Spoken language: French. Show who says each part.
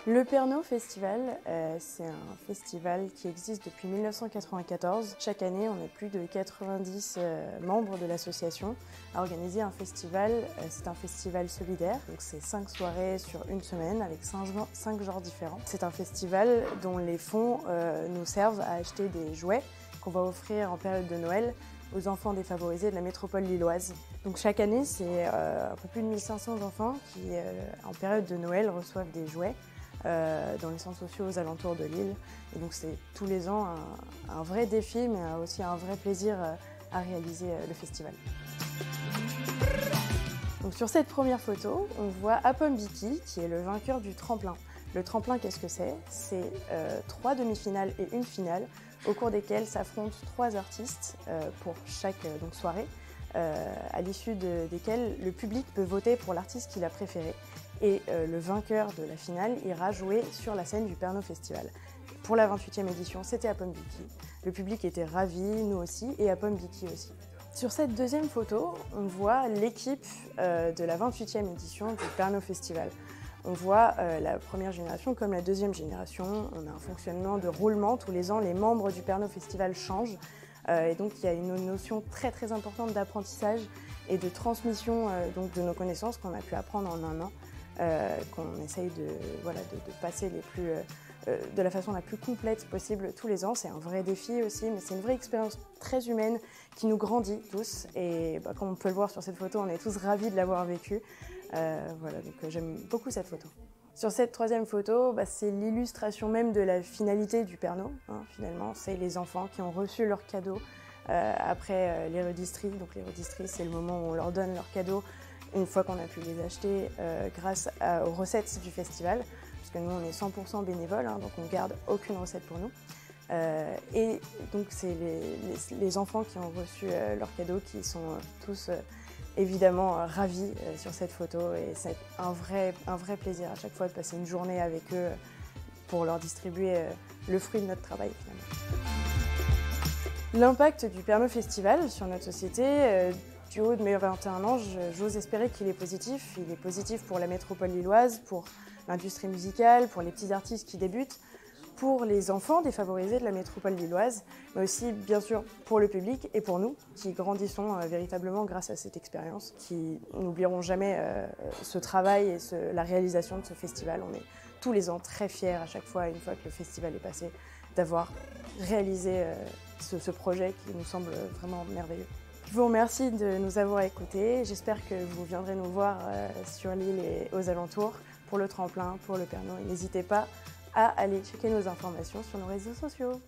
Speaker 1: Le Pernod Festival, c'est un festival qui existe depuis 1994. Chaque année, on est plus de 90 membres de l'association à organiser un festival. C'est un festival solidaire, donc c'est 5 soirées sur une semaine avec 5 genres différents. C'est un festival dont les fonds nous servent à acheter des jouets qu'on va offrir en période de Noël aux enfants défavorisés de la métropole lilloise. Donc chaque année, c'est un peu plus de 1500 enfants qui, en période de Noël, reçoivent des jouets dans les centres sociaux aux alentours de Lille. Et donc c'est tous les ans un vrai défi, mais aussi un vrai plaisir à réaliser le festival. Donc sur cette première photo, on voit Apom Biki, qui est le vainqueur du tremplin. Le tremplin, qu'est-ce que c'est? C'est 3 demi-finales et une finale, au cours desquelles s'affrontent 3 artistes pour chaque soirée, à l'issue desquelles le public peut voter pour l'artiste qu'il a préféré. Et le vainqueur de la finale ira jouer sur la scène du Pernod Festival. Pour la 28e édition, c'était Apom Biki. Le public était ravi, nous aussi, et Apom Biki aussi. Sur cette deuxième photo, on voit l'équipe de la 28e édition du Pernod Festival. On voit la première génération comme la deuxième génération. On a un fonctionnement de roulement. Tous les ans, les membres du Pernod Festival changent. Et donc, il y a une notion très importante d'apprentissage et de transmission de nos connaissances qu'on a pu apprendre en un an. Qu'on essaye de passer de la façon la plus complète possible tous les ans. C'est un vrai défi aussi, mais c'est une vraie expérience très humaine qui nous grandit tous. Et comme on peut le voir sur cette photo, on est tous ravis de l'avoir vécu. Donc j'aime beaucoup cette photo. Sur cette troisième photo, c'est l'illustration même de la finalité du Pernod. Finalement, c'est les enfants qui ont reçu leurs cadeaux après les redistries. Donc les redistries, c'est le moment où on leur donne leurs cadeaux une fois qu'on a pu les acheter grâce aux recettes du festival, puisque nous on est 100% bénévoles, donc on ne garde aucune recette pour nous. Et donc c'est les enfants qui ont reçu leurs cadeaux qui sont tous évidemment ravis sur cette photo, et c'est un vrai plaisir à chaque fois de passer une journée avec eux pour leur distribuer le fruit de notre travail finalement. L'impact du Pernod Festival sur notre société, du haut de mes 21 ans, j'ose espérer qu'il est positif. Il est positif pour la métropole lilloise, pour l'industrie musicale, pour les petits artistes qui débutent, pour les enfants défavorisés de la métropole lilloise, mais aussi bien sûr pour le public et pour nous qui grandissons véritablement grâce à cette expérience, qui n'oublieront jamais ce travail et la réalisation de ce festival. On est tous les ans très fiers à chaque fois, une fois que le festival est passé, d'avoir réalisé ce projet qui nous semble vraiment merveilleux. Je vous remercie de nous avoir écoutés. J'espère que vous viendrez nous voir sur l'île et aux alentours pour le tremplin, pour le Pernod. N'hésitez pas à aller checker nos informations sur nos réseaux sociaux.